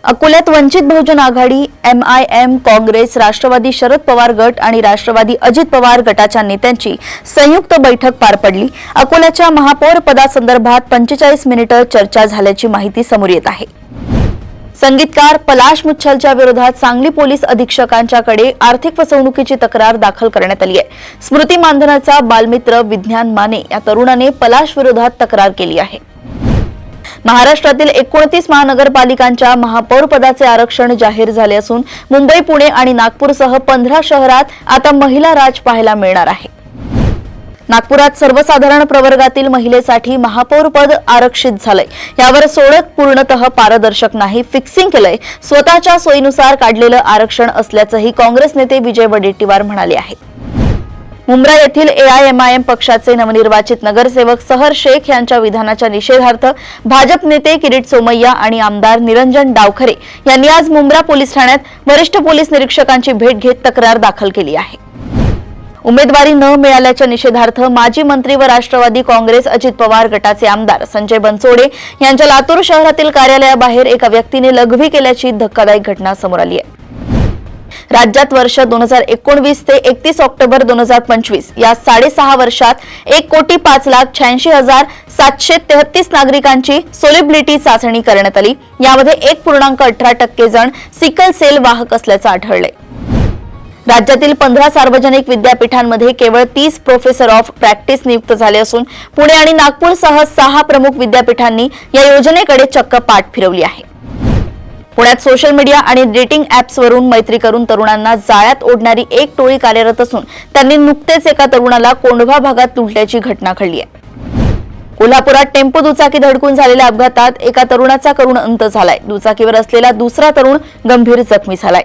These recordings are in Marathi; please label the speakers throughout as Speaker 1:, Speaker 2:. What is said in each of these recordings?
Speaker 1: अकोल्यात वंचित बहुजन आघाडी, MIM, काँग्रेस, राष्ट्रवादी शरद पवार गट आणि राष्ट्रवादी अजित पवार गटाच्या नेत्यांची संयुक्त बैठक पार पडली। अकोल्याच्या महापौर पदासंदर्भात 45 मिनिटे चर्चा झाल्याची माहिती समोर येत आहे। संगीतकार पलाश मुच्छलच्या विरोधात सांगली पोलीस अधीक्षकांच्याकडे आर्थिक फसवणुकीची तक्रार दाखल करण्यात आली आहे। स्मृती मानधनाचा बालमित्र विज्ञान माने या तरुणाने पलाश विरोधात तक्रार केली आहे। महाराष्ट्रातील 29 महानगरपालिकांच्या महापौर पदाचे आरक्षण जाहीर झाले असून मुंबई, पुणे आणि नागपूरसह 15 शहरात आता महिला राज पाहायला मिळणार आहे। नागपुरात सर्वसाधारण प्रवर्गातील महिलेसाठी महापौर पद आरक्षित झालंय। यावर सोडत पूर्णतः पारदर्शक नाही, फिक्सिंग केलंय, स्वतःच्या सोयीनुसार काढलेलं आरक्षण असल्याचंही काँग्रेस नेते विजय वडेट्टीवार म्हणाले आहेत। मुंब्रा येथील AIMIM पक्षाचे नवनिर्वाचित नगरसेवक सहर शेख यांच्या विधानाच्या निषेधार्थ भाजप नेते किरीट सोमय्या आणि आमदार निरंजन डावखरे यांनी आज मुंब्रा पोलीस ठाण्यात वरिष्ठ पोलीस निरीक्षकांची भेट घेत तक्रार दाखल केली आहे। उमेदवारी न मिळाल्याच्या निषेधार्थ माजी मंत्री व राष्ट्रवादी काँग्रेस अजित पवार गटाचे आमदार संजय बनसोडे यांच्या लातूर शहरातील कार्यालयाबाहेर एका व्यक्तीने लघवी केल्याची धक्कादायक घटना समोर आली आहे। राज्यात वर्ष 2019 ते 31 ऑक्टोबर 2025 या 6.5 वर्षात 1,05,86,733 नागरिकांची सोलिबिलिटी चाचणी करण्यात आली। यामध्ये 1.18% जण सिकल सेल वाहक असल्याचं आढळले। राज्यातील 15 सार्वजनिक विद्यापीठांमध्ये केवळ 30 प्रोफेसर ऑफ प्रॅक्टिस नियुक्त झाले असून पुणे आणि नागपूरसह 6 प्रमुख विद्यापीठांनी या योजनेकडे चक्क पाठ फिरवली आहे। पुण्यात सोशल मीडिया आणि डेटिंग ॲप्सवरून मैत्री करून तरुणांना जाळ्यात ओढणारी एक टोळी कार्यरत असून त्यांनी नुकतेच एका तरुणाला कोंढवा भागात लुटल्याची घटना घडली आहे। कोल्हापुरात टेम्पो दुचाकी धडकून झालेल्या अपघातात एका तरुणाचा करुण अंत झालाय। दुचाकीवर असलेला दुसरा तरुण गंभीर जखमी झालाय।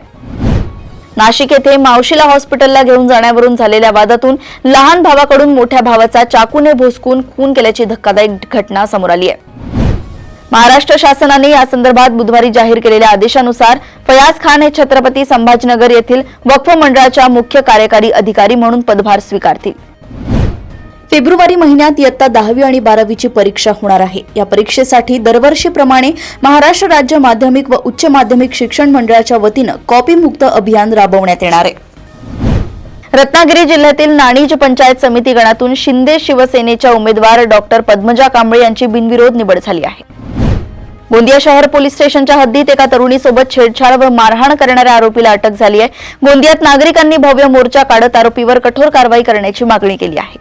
Speaker 1: नाशिक येथे मावशीला हॉस्पिटलला घेऊन जाण्यावरून झालेल्या वादातून लहान भावाकडून मोठ्या भावाचा चाकूने भोसकून खून केल्याची धक्कादायक घटना समोर आली आहे। महाराष्ट्र शासनाने या संदर्भात बुधवारी जाहीर केलेल्या आदेशानुसार फयाज खान हे छत्रपती संभाजीनगर येथील वक्फ मंडळाच्या मुख्य कार्यकारी अधिकारी म्हणून पदभार स्वीकारतील। फेब्रुवारी महिन्यात इयत्ता 10वी आणि 12वीची परीक्षा होणार आहे। या परीक्षेसाठी दरवर्षीप्रमाणे महाराष्ट्र राज्य माध्यमिक व उच्च माध्यमिक शिक्षण मंडळाच्या वतीनं कॉपी मुक्त अभियान राबवण्यात येणार आहे। रत्नागिरी जिल्ह्यातील नाणीज पंचायत समिती गणातून शिंदे शिवसेनेच्या उमेदवार डॉक्टर पद्मजा कांबळे यांची बिनविरोध निवड झाली आहे। गोंदिया शहर पोलीस स्टेशनच्या हद्दीत एका तरुणीसोबत छेडछाड व मारहाण करणाऱ्या आरोपीला अटक झाली आहे। गोंदियात नागरिकांनी भव्य मोर्चा काढत आरोपीवर कठोर कारवाई करण्याची मागणी केली आहे।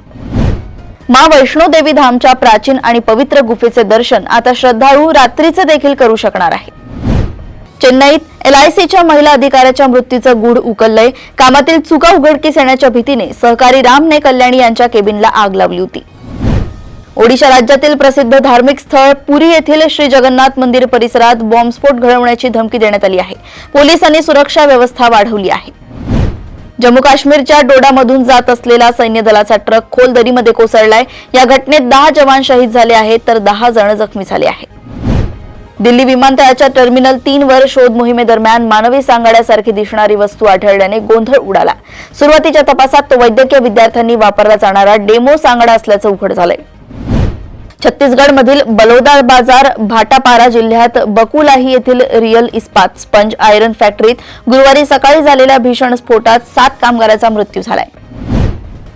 Speaker 1: मां वैष्णो देवी धामच्या प्राचीन आणि पवित्र गुफेचे दर्शन आता श्रद्धाळू रात्रीचे देखील करू शकणार आहे। चेन्नईत LICच्या महिला अधिकाऱ्याच्या मृत्यूचं गूढ उकललंय। कामातील चुका उघडकीस येण्याच्या भीतीने सहकारी रामने कल्याणी यांच्या केबिनला आग लावली होती। ओडिशा राज्यातील प्रसिद्ध धार्मिक स्थळ पुरी येथील श्री जगन्नाथ मंदिर परिसरात बॉम्बस्फोट घडवण्याची धमकी देण्यात आली आहे। पोलिसांनी सुरक्षा व्यवस्था वाढवली आहे। जम्मू काश्मीरच्या डोडामधून जात असलेला सैन्य दलाचा ट्रक खोल दरीमध्ये कोसळलाय। या घटनेत 10 जवान शहीद झाले आहेत तर 10 जण जखमी झाले आहेत। दिल्ली विमानतळाच्या टर्मिनल 3 वर शोध मोहिमेदरम्यान मानवी सांगाड्यासारखी दिसणारी वस्तू आढळल्याने गोंधळ उडाला। सुरुवातीच्या तपासात तो वैद्यकीय विद्यार्थ्यांनी वापरला जाणारा डेमो सांगाडा असल्याचं उघड झालंय। छत्तीसगडमधील बलोदा बाजार भाटापारा जिल्ह्यात बकुलाही येथील रिअल इस्पात स्पंज आयरन फॅक्टरीत गुरुवारी सकाळी झालेल्या भीषण स्फोटात 7 कामगारांचा मृत्यू झालाय।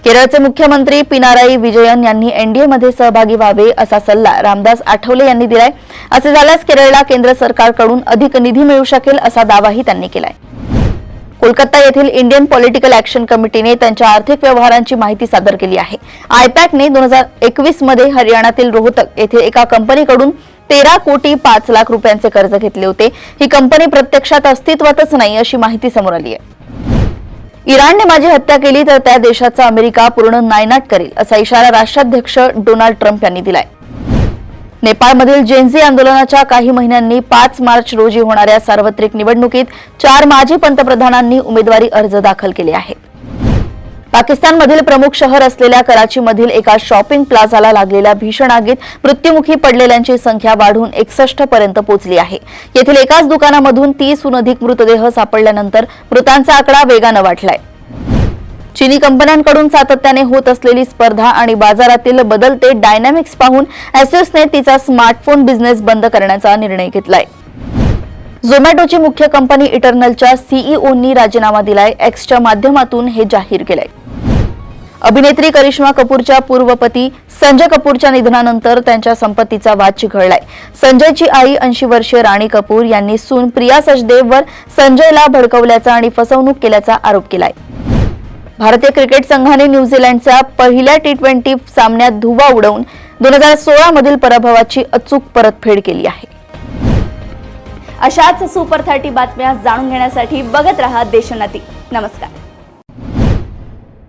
Speaker 1: केरळचे मुख्यमंत्री पिनाराई विजयन यांनी NDAमध्ये सहभागी व्हावे असा सल्ला रामदास आठवले यांनी दिलाय। असे झाल्यास केरळला केंद्र सरकारकडून अधिक निधी मिळू शकेल असा दावाही त्यांनी केलाय। कोलकाता येथील इंडियन पॉलिटिकल ॲक्शन कमिटीने त्यांच्या आर्थिक व्यवहारांची माहिती सादर केली आहे। आयपॅकने 2021 मध्ये हरियाणातील रोहतक येथे एका कंपनीकडून 13,05,00,000 रुपयांचे कर्ज घेतले होते। ही कंपनी प्रत्यक्षात अस्तित्वातच नाही अशी माहिती समोर आली आहे। इराणने माझी हत्या केली तर त्या देशाचा अमेरिका पूर्ण नायनाट करेल असा इशारा राष्ट्राध्यक्ष डोनाल्ड ट्रम्प यांनी दिलाय। नेपाळमधील जेनझी आंदोलनाच्या काही महिन्यांनी 5 मार्च रोजी होणाऱ्या सार्वत्रिक निवडणुकीत 4 माजी पंतप्रधानांनी उमेदवारी अर्ज दाखल केले आहेत। पाकिस्तानमधील प्रमुख शहर असलेल्या कराचीमधील एका शॉपिंग प्लाझाला लागलेल्या भीषण आगीत मृत्युमुखी पडलेल्यांची संख्या वाढून 61 पर्यंत पोहोचली आहे। येथील एकाच दुकानामधून 30हून अधिक मृतदेह सापडल्यानंतर मृतांचा आकडा वेगाने वाढलाय। चीनी कंपन्यांकडून सातत्याने होत असलेली स्पर्धा आणि बाजारातील बदलते डायनामिक्स पाहून ASUSने तिचा स्मार्टफोन बिझनेस बंद करण्याचा निर्णय घेतलाय। झोमॅटोची मुख्य कंपनी इटर्नलच्या सीईओनी राजीनामा दिलाय. एक्सच्या माध्यमातून हे जाहीर केलंय. अभिनेत्री करिश्मा कपूरच्या पूर्व पती संजय कपूरच्या निधनानंतर त्यांच्या संपत्तीचा वाद चिघळलाय. संजयची आई 80 वर्षीय राणी कपूर यांनी सून प्रिया सचदेववर संजयला भडकवल्याचा आणि फसवणूक केल्याचा आरोप केलाय. भारतीय क्रिकेट संघाने न्यूझीलंडच्या पहिल्या T20 सामन्यात धुव्वा उडवून 2016 मधील पराभवाची अचूक परतफेड केली आहे.
Speaker 2: अशाच सुपर 30 बातम्या जाणून घेण्यासाठी बघत रहा देशोन्नती. नमस्कार.